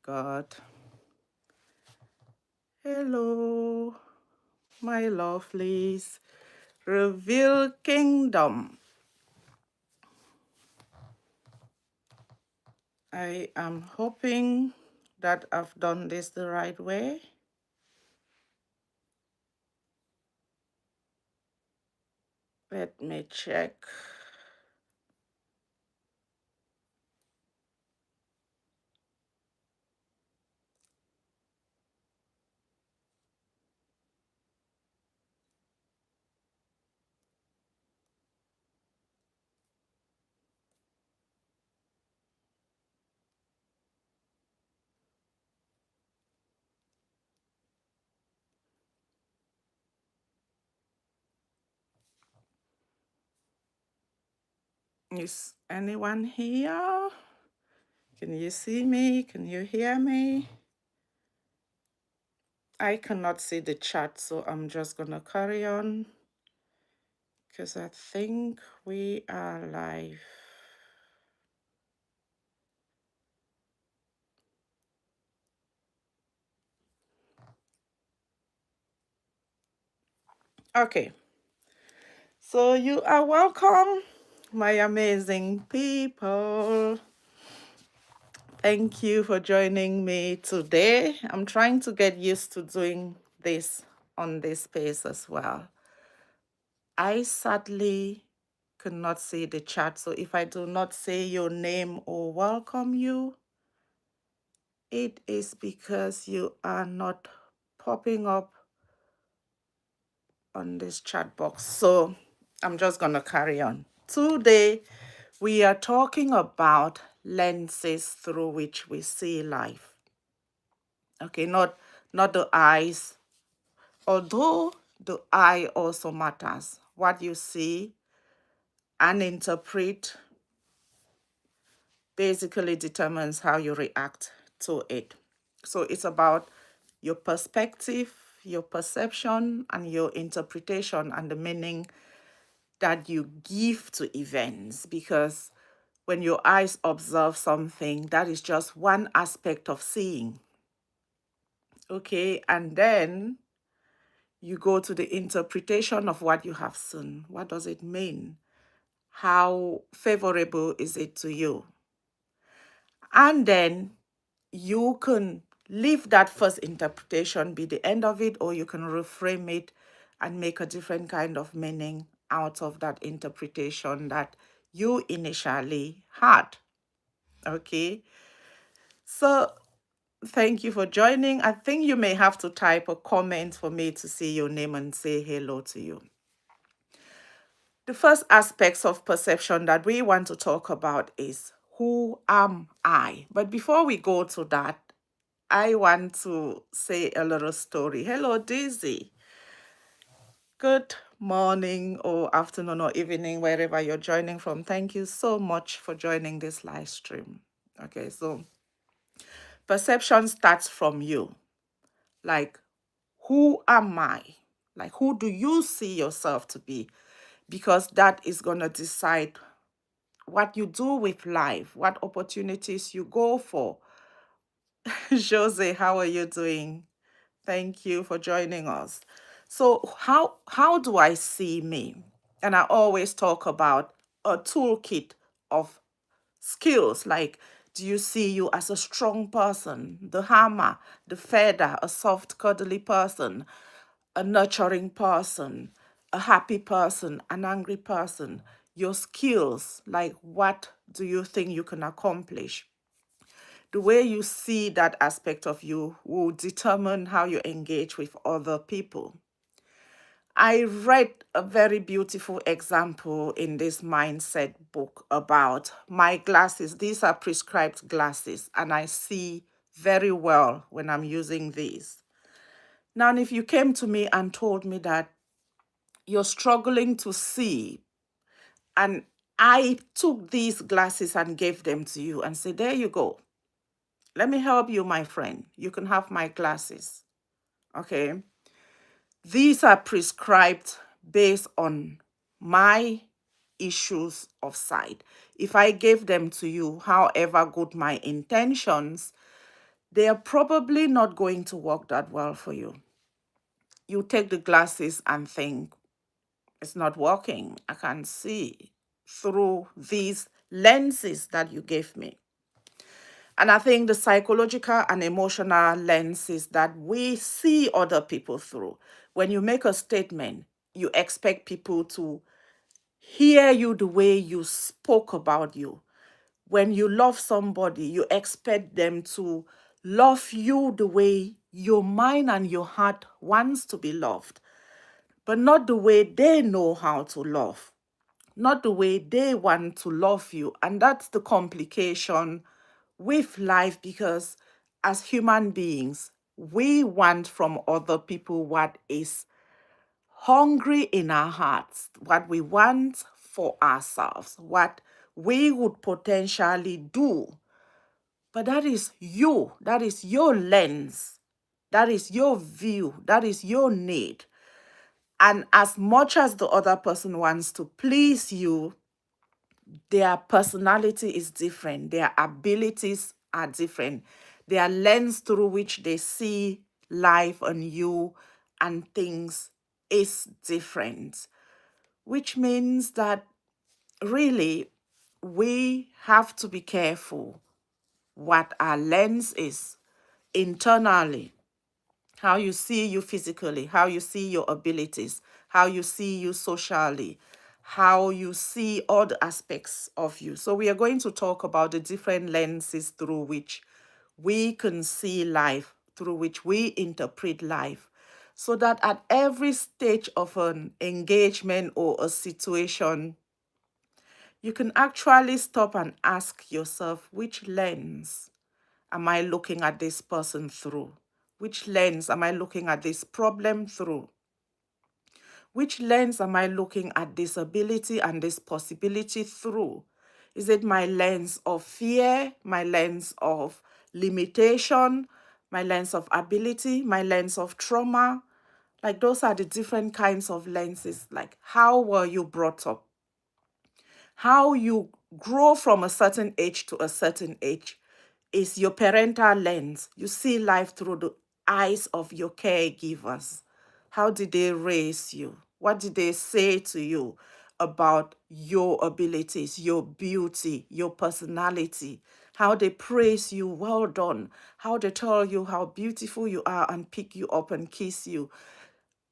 God. Hello, my lovelies. Reveal Kingdom. I am hoping that I've done this the right way. Let me check. Is anyone here? Can you see me? Can you hear me? I cannot see the chat, so I'm just going to carry on because I think we are live. Okay, so you are welcome, my amazing people. Thank you for joining me today. I'm trying to get used to doing this on this space as well. I sadly cannot see the chat, so if I do not say your name or welcome you, it is because you are not popping up on this chat box. So I'm just going to carry on. Today, we are talking about lenses through which we see life. Okay, not the eyes, although the eye also matters. What you see and interpret basically determines how you react to it. So it's about your perspective, your perception, and your interpretation and the meaning that you give to events. Because when your eyes observe something, that is just one aspect of seeing. Okay, and then you go to the interpretation of what you have seen. What does it mean? How favorable is it to you? And then you can leave that first interpretation be the end of it, or you can reframe it and make a different kind of meaning out of that interpretation that you initially had. Okay, so thank you for joining. I think you may have to type a comment for me to see your name and say hello to you. The first aspects of perception that we want to talk about is who am I? But before we go to that, I want to say a little story. Hello, Daisy. Good morning or afternoon or evening, wherever you're joining from. Thank you so much for joining this live stream. Okay, so perception starts from you. Like, who am I? Like, who do you see yourself to be? Because that is going to decide what you do with life, what opportunities you go for. Jose, how are you doing? Thank you for joining us. So how do I see me? And I always talk about a toolkit of skills. Like, do you see you as a strong person, the hammer, the feather, a soft, cuddly person, a nurturing person, a happy person, an angry person? Your skills, like what do you think you can accomplish? The way you see that aspect of you will determine how you engage with other people. I read a very beautiful example in this mindset book about my glasses. These are prescribed glasses, and I see very well when I'm using these. Now, if you came to me and told me that you're struggling to see, and I took these glasses and gave them to you and said, there you go. Let me help you, my friend. You can have my glasses. Okay. These are prescribed based on my issues of sight. If I gave them to you, however good my intentions, they are probably not going to work that well for you. You take the glasses and think, it's not working. I can see through these lenses that you gave me. And I think the psychological and emotional lenses that we see other people through. When you make a statement, you expect people to hear you the way you spoke about you. When you love somebody, you expect them to love you the way your mind and your heart wants to be loved, but not the way they know how to love, not the way they want to love you. And that's the complication with life, because as human beings, we want from other people what is hungry in our hearts, what we want for ourselves, what we would potentially do. But that is you, that is your lens, that is your view, that is your need. And as much as the other person wants to please you, their personality is different, their abilities are different, their lens through which they see life and you and things is different, which means that really we have to be careful what our lens is internally, how you see you physically, how you see your abilities, how you see you socially, how you see all the aspects of you. So we are going to talk about the different lenses through which we can see life, through which we interpret life, so that at every stage of an engagement or a situation, you can actually stop and ask yourself, which lens am I looking at this person through? Which lens am I looking at this problem through? Which lens am I looking at this ability and this possibility through? Is it my lens of fear, my lens of limitation, my lens of ability, my lens of trauma? Like, those are the different kinds of lenses. Like, how were you brought up? How you grow from a certain age to a certain age is your parental lens. You see life through the eyes of your caregivers. How did they raise you? What did they say to you about your abilities, your beauty, your personality? How they praise you, well done. How they tell you how beautiful you are and pick you up and kiss you.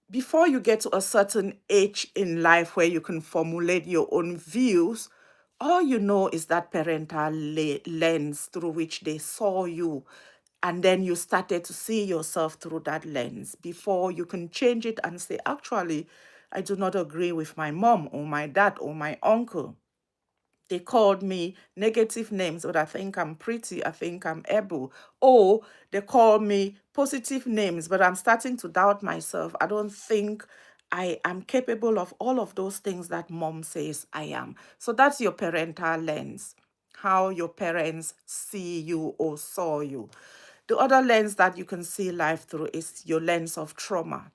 Before you get to a certain age in life where you can formulate your own views, all you know is that parental lens through which they saw you. And then you started to see yourself through that lens before you can change it and say, actually, I do not agree with my mom or my dad or my uncle. They called me negative names, but I think I'm pretty, I think I'm able. Or they call me positive names, but I'm starting to doubt myself. I don't think I am capable of all of those things that mom says I am. So that's your parental lens, how your parents see you or saw you. The other lens that you can see life through is your lens of trauma.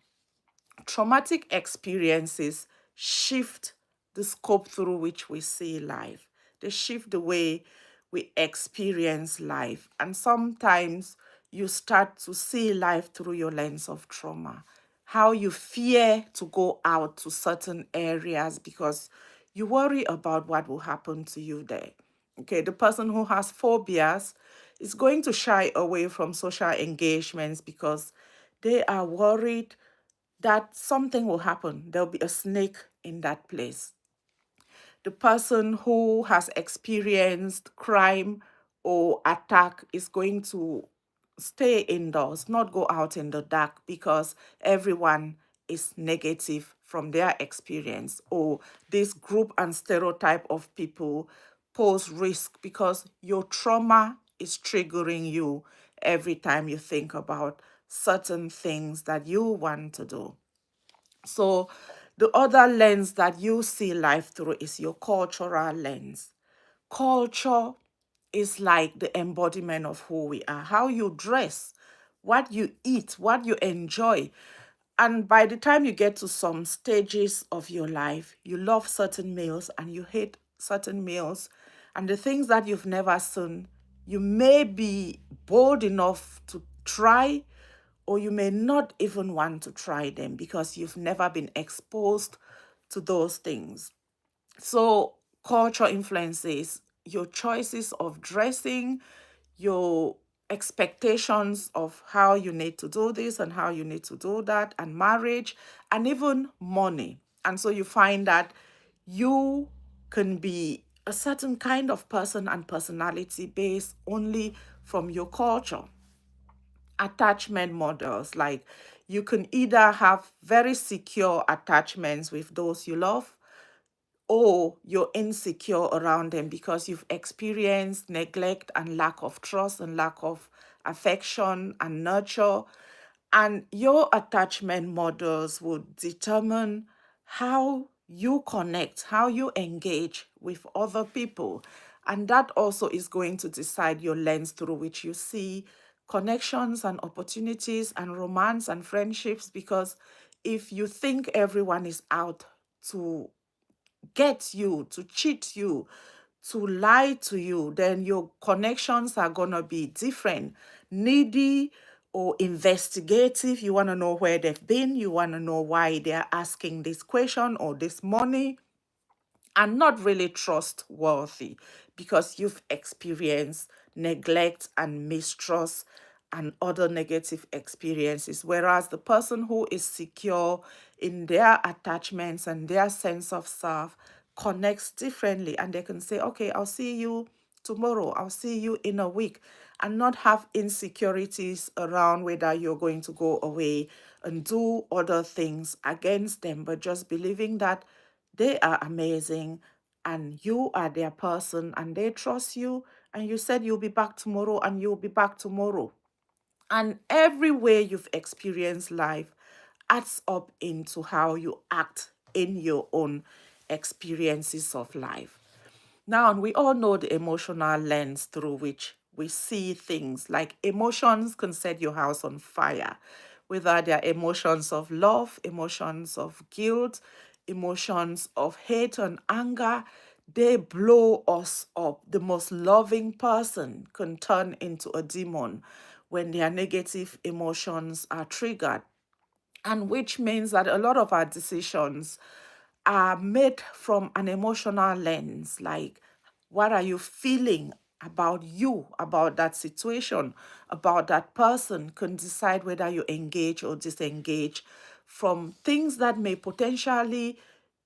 Traumatic experiences shift the scope through which we see life. They shift the way we experience life. And sometimes you start to see life through your lens of trauma. How you fear to go out to certain areas because you worry about what will happen to you there. Okay, the person who has phobias is going to shy away from social engagements because they are worried that something will happen. There'll be a snake in that place. The person who has experienced crime or attack is going to stay indoors, not go out in the dark because everyone is negative from their experience, or this group and stereotype of people pose risk because your trauma is triggering you every time you think about certain things that you want to do. So the other lens that you see life through is your cultural lens. Culture is like the embodiment of who we are, how you dress, what you eat, what you enjoy. And by the time you get to some stages of your life, you love certain meals and you hate certain meals. And the things that you've never seen, you may be bold enough to try, or you may not even want to try them because you've never been exposed to those things. So, culture influences your choices of dressing, your expectations of how you need to do this and how you need to do that, and marriage, and even money. And so you find that you can be a certain kind of person and personality based only from your culture. Attachment models, like you can either have very secure attachments with those you love, or you're insecure around them because you've experienced neglect and lack of trust and lack of affection and nurture. And your attachment models would determine how you connect, how you engage with other people. And that also is going to decide your lens through which you see connections and opportunities and romance and friendships. Because if you think everyone is out to get you, to cheat you, to lie to you, then your connections are going to be different, needy or investigative. You want to know where they've been, you want to know why they're asking this question or this money, and not really trustworthy because you've experienced neglect and mistrust and other negative experiences. Whereas the person who is secure in their attachments and their sense of self connects differently, and they can say, okay, I'll see you tomorrow, I'll see you in a week, and not have insecurities around whether you're going to go away and do other things against them, but just believing that they are amazing and you are their person and they trust you, and you said you'll be back tomorrow and you'll be back tomorrow. And every way you've experienced life adds up into how you act in your own experiences of life. Now, and we all know the emotional lens through which we see things. Like emotions can set your house on fire, whether they're emotions of love, emotions of guilt, emotions of hate and anger. They blow us up. The most loving person can turn into a demon when their negative emotions are triggered, and which means that a lot of our decisions are made from an emotional lens. Like, what are you feeling about you, about that situation, about that person, can decide whether you engage or disengage from things that may potentially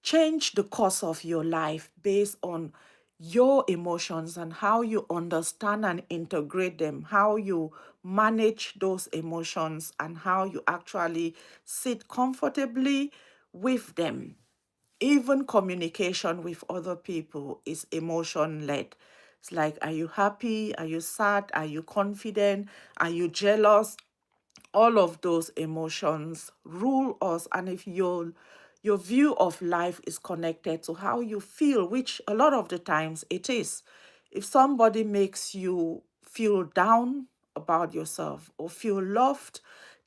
change the course of your life based on your emotions and how you understand and integrate them, how you manage those emotions, and how you actually sit comfortably with them. Even communication with other people is emotion led. It's like, are you happy? Are you sad? Are you confident? Are you jealous? All of those emotions rule us. And if your view of life is connected to how you feel, which a lot of the times it is, if somebody makes you feel down about yourself or feel loved,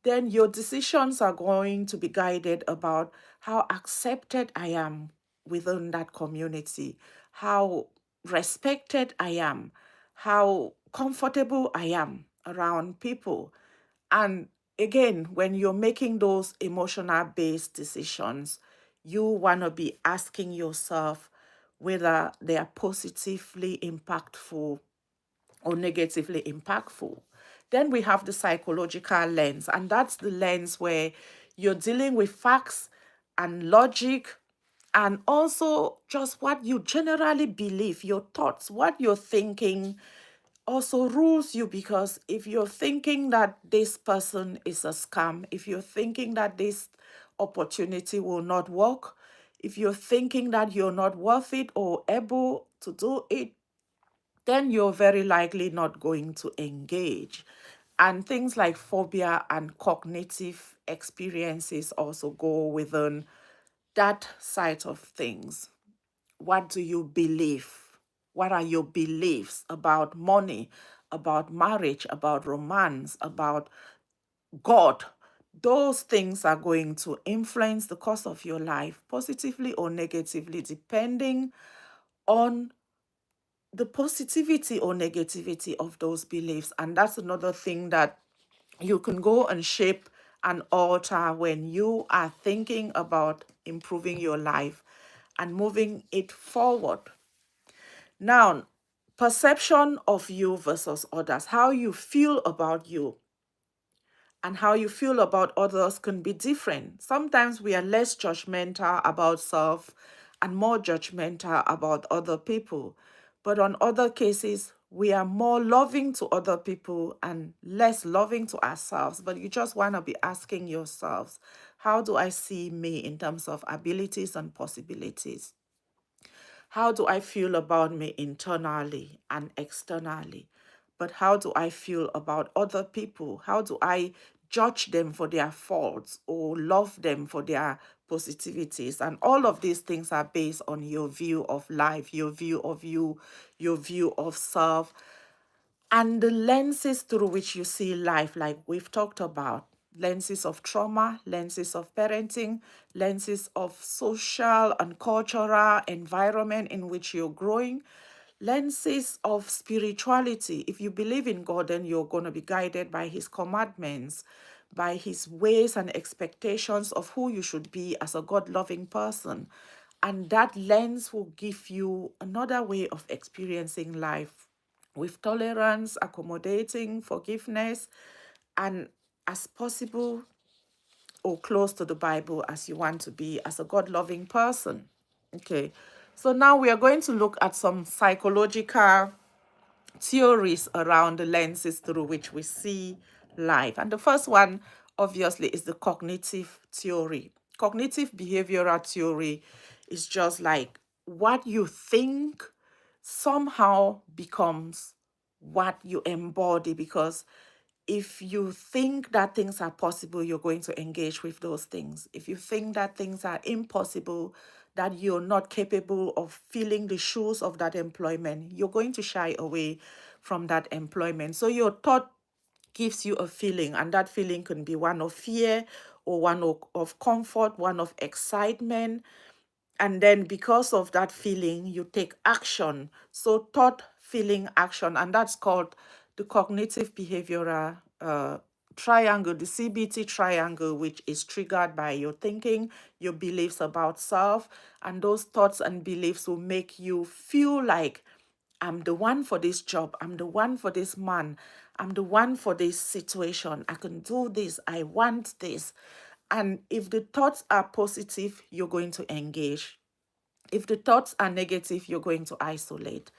then your decisions are going to be guided about how accepted I am within that community, how respected I am, how comfortable I am around people. And again, when you're making those emotional based decisions, you want to be asking yourself whether they are positively impactful or negatively impactful. Then we have the psychological lens, and that's the lens where you're dealing with facts and logic, and also just what you generally believe, your thoughts, what you're thinking also rules you. Because if you're thinking that this person is a scam, if you're thinking that this opportunity will not work, if you're thinking that you're not worth it or able to do it, then you're very likely not going to engage. And things like phobia and cognitive experiences also go within that side of things. What do you believe? What are your beliefs about money, about marriage, about romance, about God? Those things are going to influence the course of your life positively or negatively, depending on the positivity or negativity of those beliefs. And that's another thing that you can go and shape and alter when you are thinking about improving your life and moving it forward. Now, perception of you versus others, how you feel about you and how you feel about others can be different. Sometimes we are less judgmental about self and more judgmental about other people. But on other cases, we are more loving to other people and less loving to ourselves. But you just want to be asking yourselves, how do I see me in terms of abilities and possibilities? How do I feel about me internally and externally? But how do I feel about other people? How do I judge them for their faults or love them for their positivities? And all of these things are based on your view of life, your view of you, your view of self, and the lenses through which you see life, like we've talked about, lenses of trauma, lenses of parenting, lenses of social and cultural environment in which you're growing, lenses of spirituality. If you believe in God, then you're going to be guided by his commandments, by his ways and expectations of who you should be as a God-loving person. And that lens will give you another way of experiencing life with tolerance, accommodating, forgiveness, and as possible or close to the Bible as you want to be as a God loving person. Okay, so now we are going to look at some psychological theories around the lenses through which we see life. And the first one, obviously, is the cognitive theory. Cognitive behavioral theory is just like what you think somehow becomes what you embody, because if you think that things are possible, you're going to engage with those things. If you think that things are impossible, that you're not capable of filling the shoes of that employment, you're going to shy away from that employment. So your thought gives you a feeling, and that feeling can be one of fear or one of comfort, one of excitement, and then because of that feeling you take action. So thought, feeling, action, and that's called the cognitive behavioral triangle, the CBT triangle, which is triggered by your thinking, your beliefs about self, and those thoughts and beliefs will make you feel like, I'm the one for this job, I'm the one for this man, I'm the one for this situation, I can do this, I want this. And if the thoughts are positive, you're going to engage. If the thoughts are negative, you're going to isolate.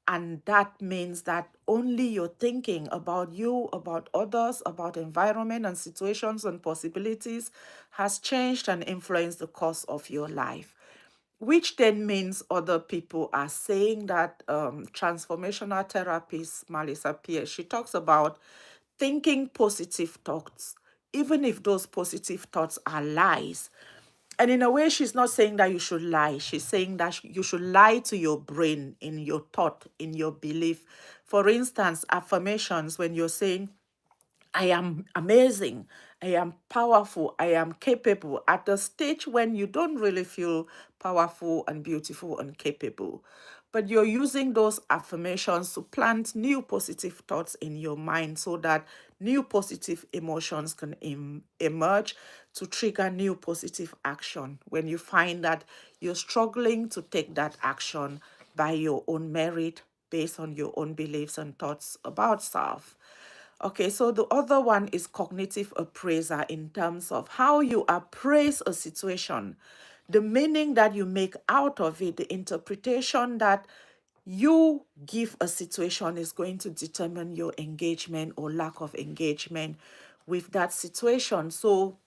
And that means that only your thinking about you, about others, about environment and situations and possibilities has changed and influenced the course of your life. Which then means other people are saying that transformational therapist Melissa Pierce, she talks about thinking positive thoughts, even if those positive thoughts are lies. And in a way, she's not saying that you should lie. She's saying that you should lie to your brain, in your thought, in your belief. For instance, affirmations, when you're saying, I am amazing, I am powerful, I am capable, at a stage when you don't really feel powerful and beautiful and capable. But you're using those affirmations to plant new positive thoughts in your mind so that new positive emotions can emerge to trigger new positive action when you find that you're struggling to take that action by your own merit based on your own beliefs and thoughts about self. Okay, so the other one is cognitive appraiser, in terms of how you appraise a situation, the meaning that you make out of it, the interpretation that you give a situation is going to determine your engagement or lack of engagement with that situation. So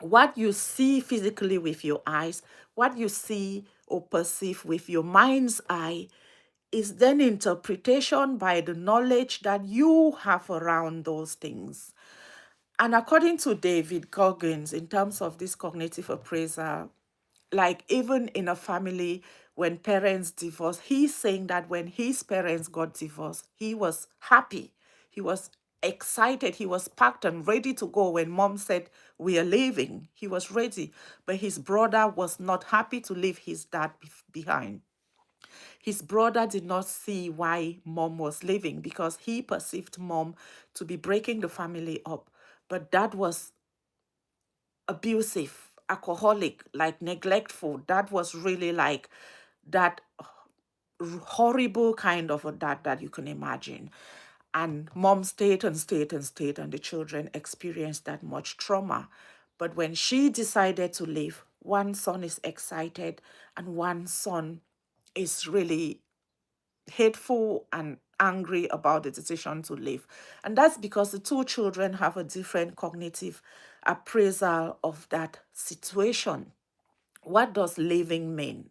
what you see physically with your eyes, what you see or perceive with your mind's eye, is then interpretation by the knowledge that you have around those things. And according to David Goggins, in terms of this cognitive appraiser, like even in a family, when parents divorce, he's saying that when his parents got divorced, he was happy. He was excited. He was packed and ready to go when mom said, we are leaving. He was ready. But his brother was not happy to leave his dad behind. His brother did not see why mom was leaving because he perceived mom to be breaking the family up. But dad was abusive, alcoholic, like neglectful. That was really like that horrible kind of a dad that you can imagine. And mom stayed and stayed and stayed, and the children experienced that much trauma. But when she decided to leave, one son is excited and one son is really hateful and angry about the decision to leave. And that's because the two children have a different cognitive appraisal of that situation. What does leaving mean?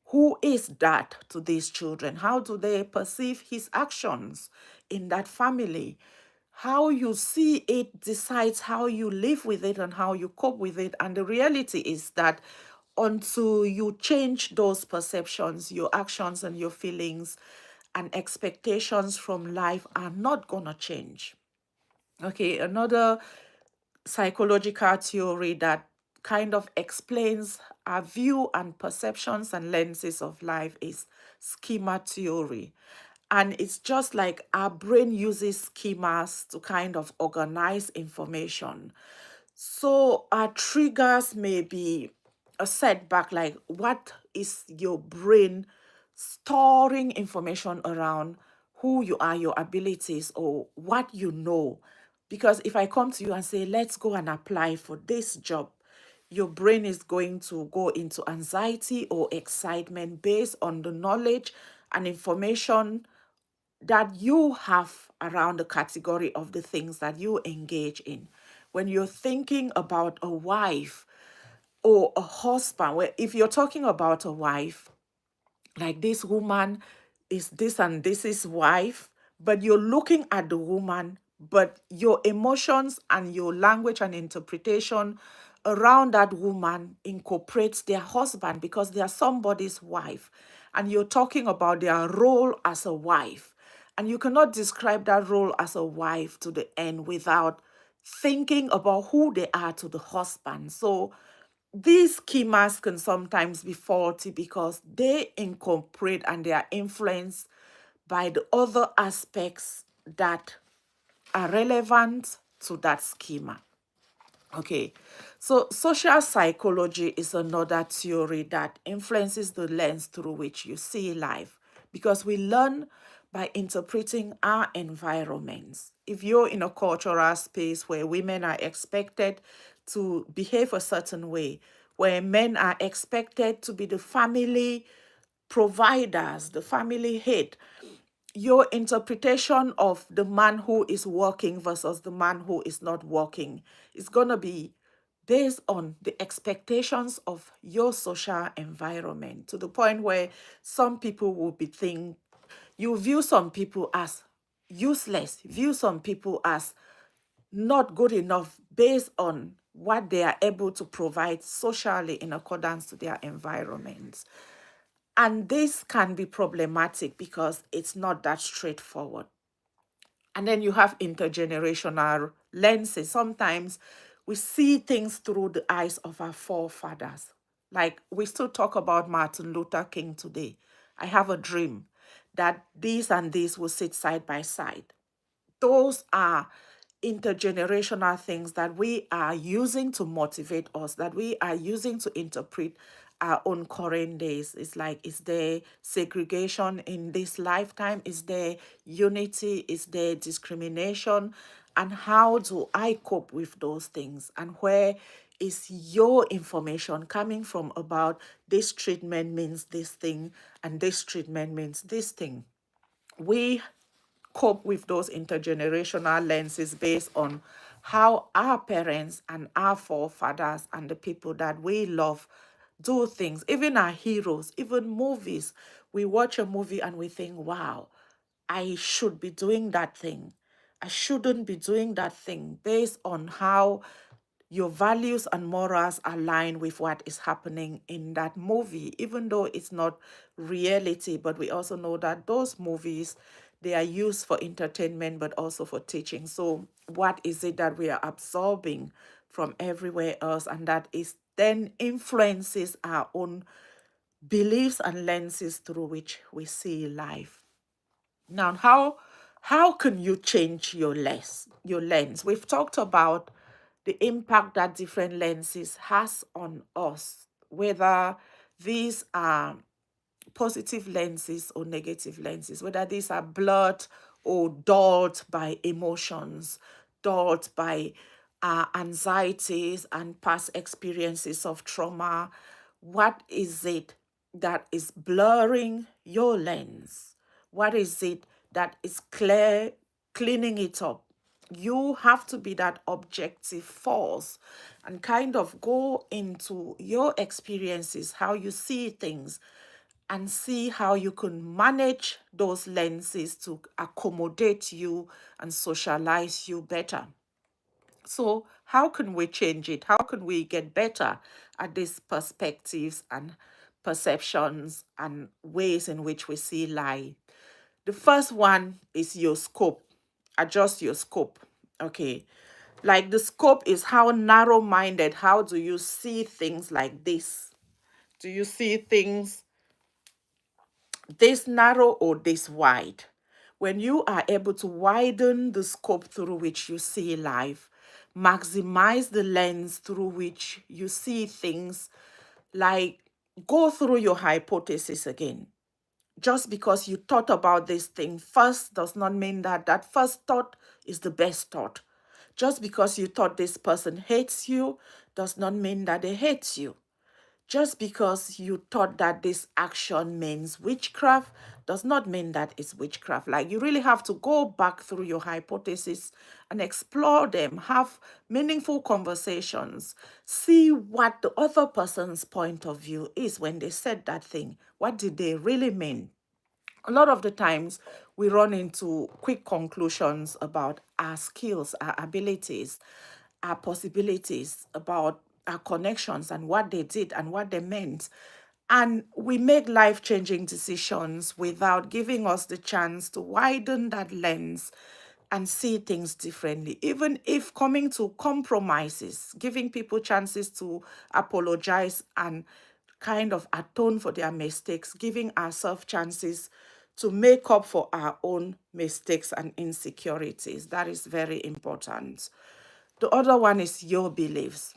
Who is that to these children? How do they perceive his actions in that family? How you see it decides how you live with it and how you cope with it. And the reality is that until you change those perceptions, your actions and your feelings and expectations from life are not going to change. Okay, another psychological theory that kind of explains our view and perceptions and lenses of life is schema theory. And it's just like our brain uses schemas to kind of organize information. So our triggers may be a setback, like what is your brain storing information around who you are, your abilities, or what you know. Because if I come to you and say, let's go and apply for this job, your brain is going to go into anxiety or excitement based on the knowledge and information that you have around the category of the things that you engage in. When you're thinking about a wife or a husband, where if you're talking about a wife, like this woman is this and this is wife, but you're looking at the woman, but your emotions and your language and interpretation around that woman incorporates their husband because they are somebody's wife, and you're talking about their role as a wife, and you cannot describe that role as a wife to the end without thinking about who they are to the husband. So these schemas can sometimes be faulty because they incorporate and they are influenced by the other aspects that are relevant to that schema. Okay, so social psychology is another theory that influences the lens through which you see life because we learn by interpreting our environments. If you're in a cultural space where women are expected to behave a certain way, where men are expected to be the family providers, the family head, your interpretation of the man who is working versus the man who is not working is going to be based on the expectations of your social environment, to the point where some people will be think you view some people as useless, view some people as not good enough based on what they are able to provide socially in accordance to their environments. And this can be problematic because it's not that straightforward. And then you have intergenerational lenses. Sometimes we see things through the eyes of our forefathers. Like we still talk about Martin Luther King today. I have a dream that these and these will sit side by side. Those are intergenerational things that we are using to motivate us, that we are using to interpret our own current days. It's like, is there segregation in this lifetime? Is there unity? Is there discrimination? And how do I cope with those things? And where is your information coming from about this treatment means this thing and this treatment means this thing? We cope with those intergenerational lenses based on how our parents and our forefathers and the people that we love do things, even our heroes, even movies. We watch a movie and we think, wow, I should be doing that thing. I shouldn't be doing that thing based on how your values and morals align with what is happening in that movie, even though it's not reality. But we also know that those movies, they are used for entertainment, but also for teaching. So what is it that we are absorbing from everywhere else? And that is then influences our own beliefs and lenses through which we see life. Now, how can you change your lens? We've talked about the impact that different lenses has on us, whether these are positive lenses or negative lenses, whether these are blurred or dulled by emotions, dulled by anxieties and past experiences of trauma. What is it that is blurring your lens? What is it that is cleaning it up? You have to be that objective force and kind of go into your experiences, how you see things, and see how you can manage those lenses to accommodate you and socialize you better. So, how can we change it? How can we get better at these perspectives and perceptions and ways in which we see life? The first one is your scope. Adjust your scope. Okay. Like the scope is how narrow minded, how do you see things like this? Do you see things this narrow or this wide? When you are able to widen the scope through which you see life, maximize the lens through which you see things, like go through your hypothesis again. Just because you thought about this thing first does not mean that that first thought is the best thought. Just because you thought this person hates you does not mean that they hate you. Just because you thought that this action means witchcraft does not mean that it's witchcraft. Like you really have to go back through your hypothesis and explore them, have meaningful conversations, see what the other person's point of view is when they said that thing. What did they really mean? A lot of the times we run into quick conclusions about our skills, our abilities, our possibilities, about our connections and what they did and what they meant. And we make life changing decisions without giving us the chance to widen that lens and see things differently. Even if coming to compromises, giving people chances to apologize and kind of atone for their mistakes, giving ourselves chances to make up for our own mistakes and insecurities. That is very important. The other one is your beliefs.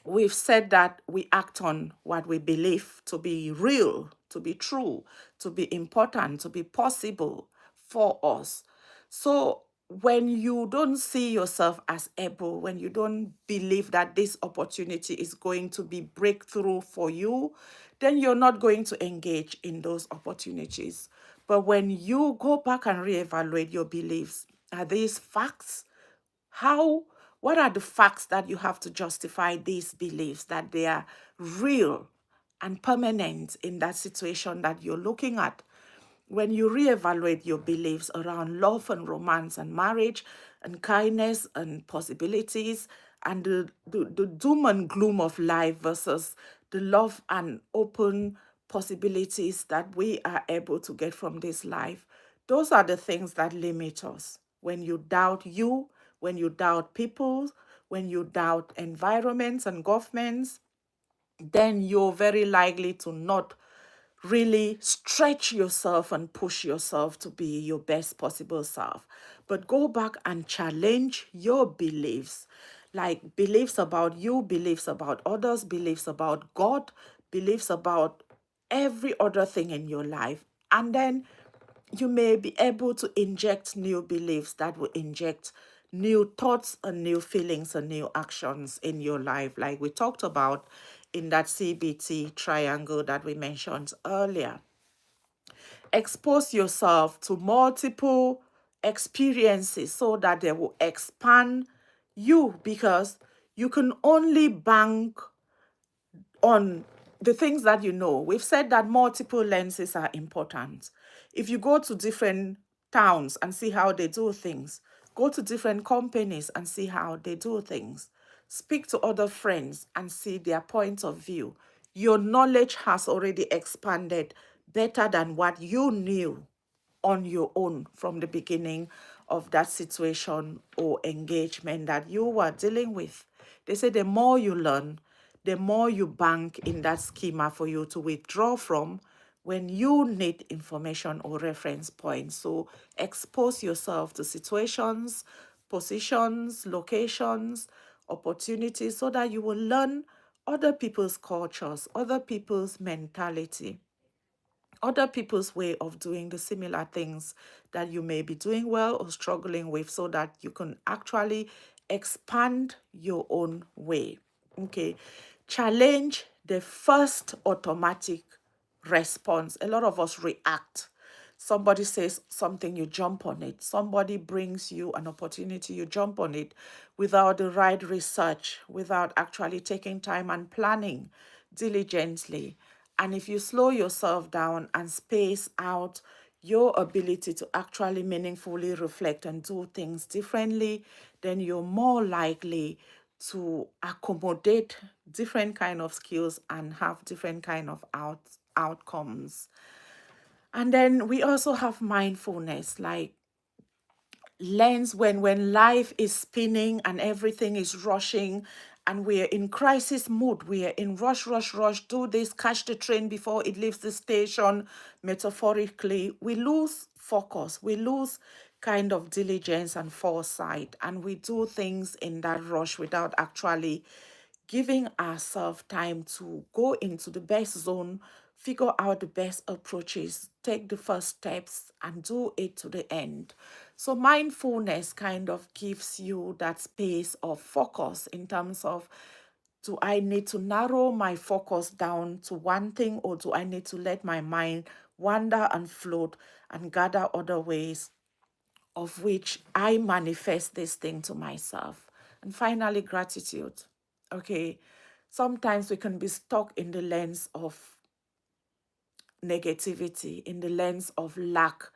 We've said that we act on what we believe to be real, to be true, to be important, to be possible for us. So when you don't see yourself as able, when you don't believe that this opportunity is going to be breakthrough for you, then you're not going to engage in those opportunities. But when you go back and reevaluate your beliefs, are these facts? How, what are the facts that you have to justify these beliefs that they are real and permanent in that situation that you're looking at? When you reevaluate your beliefs around love and romance and marriage and kindness and possibilities and the doom and gloom of life versus the love and open possibilities that we are able to get from this life, those are the things that limit us. When you doubt you, when you doubt people, when you doubt environments and governments, then you're very likely to not really stretch yourself and push yourself to be your best possible self. But go back and challenge your beliefs, like beliefs about you, beliefs about others, beliefs about God, beliefs about every other thing in your life. And then you may be able to inject new beliefs that will inject new thoughts and new feelings and new actions in your life, like we talked about in that CBT triangle that we mentioned earlier. Expose yourself to multiple experiences so that they will expand you, because you can only bank on the things that you know. We've said that multiple lenses are important. If you go to different towns and see how they do things, go to different companies and see how they do things, speak to other friends and see their point of view, your knowledge has already expanded better than what you knew on your own from the beginning of that situation or engagement that you were dealing with. They say the more you learn, the more you bank in that schema for you to withdraw from when you need information or reference points. So expose yourself to situations, positions, locations, opportunities, so that you will learn other people's cultures, other people's mentality, other people's way of doing the similar things that you may be doing well or struggling with, so that you can actually expand your own way. Okay. Challenge the first automatic response. A lot of us react. Somebody says something, you jump on it. Somebody brings you an opportunity, you jump on it without the right research, without actually taking time and planning diligently. And if you slow yourself down and space out your ability to actually meaningfully reflect and do things differently, then you're more likely to accommodate different kind of skills and have different kind of outcomes. And then we also have mindfulness, like lens when life is spinning and everything is rushing and we're in crisis mood, we are in rush, do this, catch the train before it leaves the station. Metaphorically, we lose focus, we lose kind of diligence and foresight, and we do things in that rush without actually giving ourselves time to go into the best zone, figure out the best approaches, take the first steps, and do it to the end. So, mindfulness kind of gives you that space of focus in terms of, do I need to narrow my focus down to one thing, or do I need to let my mind wander and float and gather other ways of which I manifest this thing to myself? And finally, gratitude. Okay. Sometimes we can be stuck in the lens of negativity, in the lens of lack.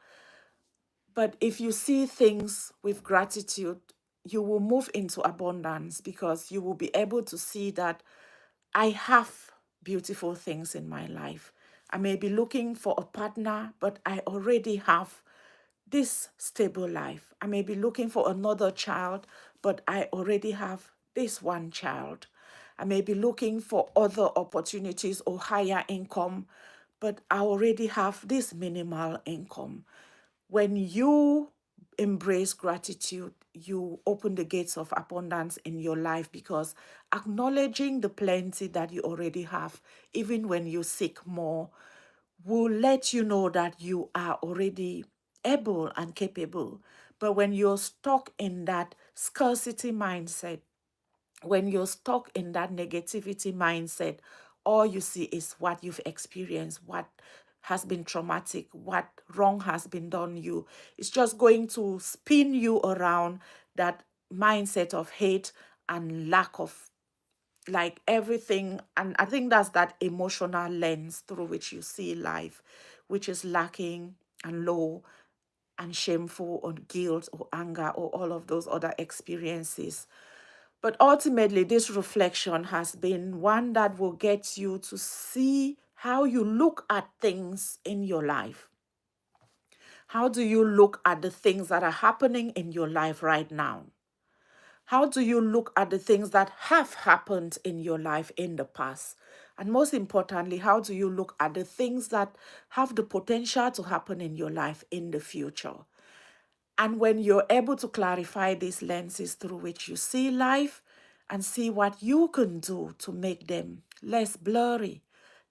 But if you see things with gratitude, you will move into abundance, because you will be able to see that I have beautiful things in my life. I may be looking for a partner, but I already have this stable life. I may be looking for another child, but I already have this one child. I may be looking for other opportunities or higher income, but I already have this minimal income. When you embrace gratitude, you open the gates of abundance in your life, because acknowledging the plenty that you already have, even when you seek more, will let you know that you are already able and capable. But when you're stuck in that scarcity mindset, when you're stuck in that negativity mindset, all you see is what you've experienced, what has been traumatic, what wrong has been done you. It's just going to spin you around that mindset of hate and lack of, like, everything. And I think that's that emotional lens through which you see life, which is lacking and low and shameful or guilt or anger or all of those other experiences. But ultimately, this reflection has been one that will get you to see how you look at things in your life. How do you look at the things that are happening in your life right now? How do you look at the things that have happened in your life in the past? And most importantly, how do you look at the things that have the potential to happen in your life in the future? And when you're able to clarify these lenses through which you see life and see what you can do to make them less blurry,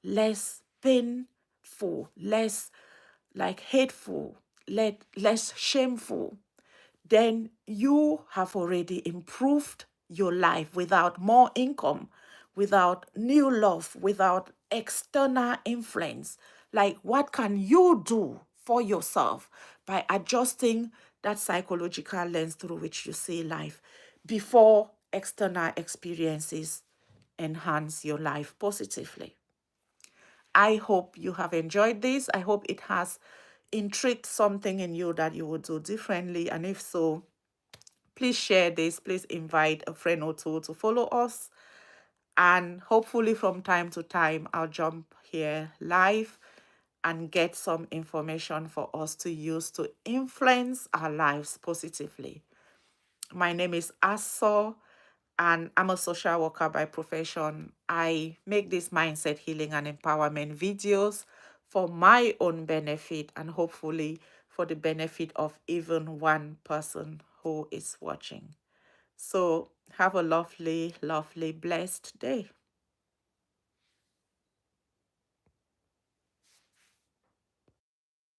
less painful, less like hateful, less shameful, then you have already improved your life without more income, without new love, without external influence. Like, what can you do for yourself by adjusting that psychological lens through which you see life before external experiences enhance your life positively? I hope you have enjoyed this. I hope it has intrigued something in you that you would do differently. And if so, please share this. Please invite a friend or two to follow us. And hopefully, from time to time, I'll jump here live and get some information for us to use to influence our lives positively. My name is Aso, and I'm a social worker by profession. I make these mindset healing and empowerment videos for my own benefit and hopefully for the benefit of even one person who is watching. So have a lovely, lovely, blessed day.